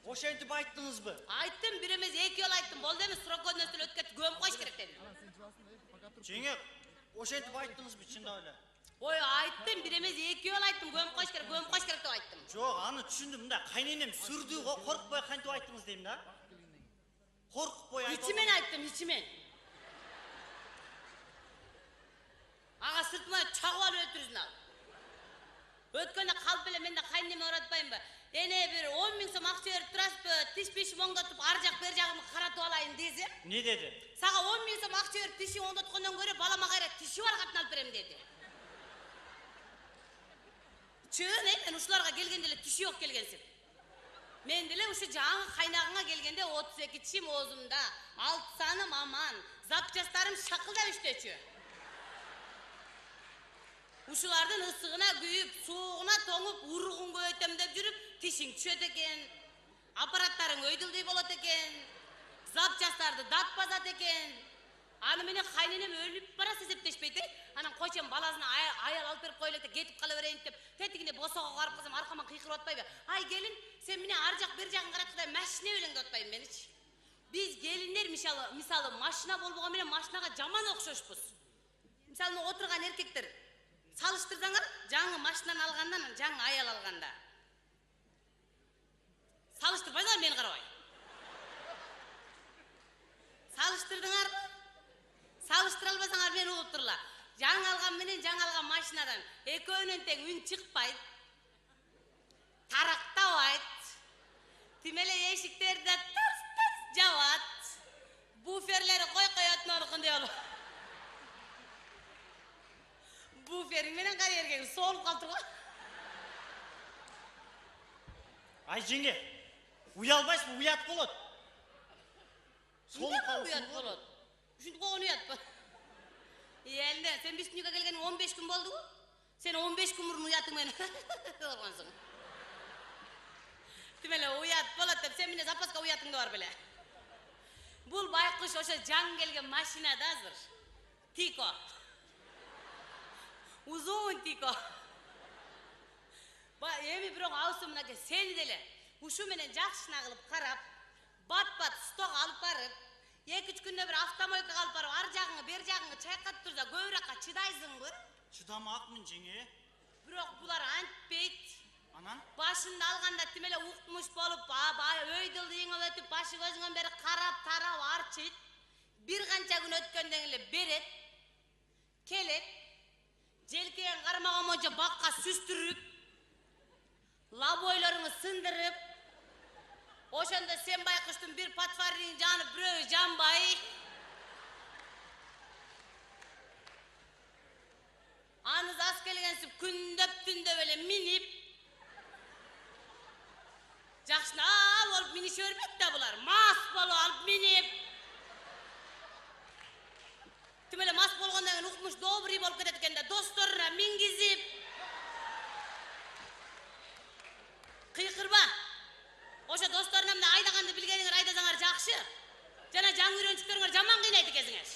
Ошентип айттыңызбы? Айттым, бир эмес 2 жолу айттым. Болду эмес, срок өтүп кетти, көмүп коюш керек дедим. Жеңе, ошентип айттыңызбы чындап эле? Ой, айттым, бир эмес 2 жолу айттым, көмүп коюш керек деп айттым. Жок, аны түшүндүм. Мында кайненем сүрдүү го, коркпой кантип айттыңыз дейм да? Коркпой айттым. Ичимен айттым, ичимен. Ага сыртыма чагып алып өлтүрүзүн ал. Өткөндө калып эле мен да кайненеме оратпаймынбы? Эне бир 10 000 сом акча берип турасызбы? Тиш-пишим оңдотуп, ар жак бер жагымды каратып алайын десем. Не деди? Сага 10 000 сом акча берип тишиң оңдоткондон көрө балама кайра тиши бар катын алып берем деди. Чын, мен ушуларга келгенде эле тиши жок келгенсиң. Мен деле ушу жаңы кайнагыңа келгенде 32 тишим оозумда, 6 саным аман, запчастарым шакылдап иштечү. Ушулардын ысыгына күйүп, суугуна тоңуп, уругун көбөйтөм деп жүрүп, тишиң түшөт экен, аппараттарың өйдүлдөй болот экен, запчастарды дат базат экен. Аны менен кайненем өлүп барасы эсептешпейт, анан койчом баласына аял алып берип коелу деп кетип кала берейин деп, тетигине босоого карап калсам аркаман кыйкырып атпайбы? Ай келин, сен менен ар жак бер жагын караткыдай машина белең деп атпайбы меничи? Биз келиндер мисалы машина болбогон менен машинага жаман окшошпуз. Мисалы отурган эркектер салыштырсаңар, жаңы машинаны алгандан, жаңы аял алганда. Салыштырбайсыңар мени карабай. Салыштырдыңарбы? Салыштыра албасаңар мени угуп турла. Жаңы алган менен жаңы алган машинадан экөөнүн тең үн чыкпайт. Тарактабайт. Тимеле эшиктерди тырс-тырс жабат. Буферлери кой-кой отнорукундай болуп. Буферин менен кара эркегиң соолуп калдыргы. Ай жеңе, уялбайсызбы, уят болот. Соолуп калып уят болот. Ушинтип койгон уятпы. Элде, сен биз дүнүйгө келгениң 15 күн болдубу? Сен 15 күн мурун уятың менен болгонсуң. Тимеле уят болот деп сен менен запаска уятыңды бар беле. Бул байкуш ошо жаңы келген машинада азыр. Тико. Узун тико. Эми бирок алсым мынаке сени деле ушу менен жакшына кылып карап, бат-бат стога алып барып, 2-3 күндө бир автомойкага алып барып, ар жагыңы, бер жагыңы чайкап турса, көбүрөккө чыдайсыңбы? Чыдамакмын жеңе. Бирок булар антпейт. Анан? Башында алганда тимеле укмуш болуп, өйдүлдүйүңө өтүп, башы көзүңөн бери карап, тарап, арчыйт. Бир канча күн өткөндөн эле берет. Келет. Желкең кармаган монча бакка сүстүрүп, лабойлоруңу сындырып, ошондо сен байкуштун бир патфарин жанып, бирөө жанбай. Аныз аз келгенсип күндөп түндөп эле минип. Жакшына болуп минише бербейт да булар. Мас болуп алып минип. Тимеле мас болгондон кийин укмуш добрый болуп кетет экен да, досторуна мингизип. Кыйкырба. Ошо досторуна менен айдаганды билгениңер айдасаңар жакшы. Жана жаңы үйрөнчүктөрүңөр жаман кыйнайт экенсиңер.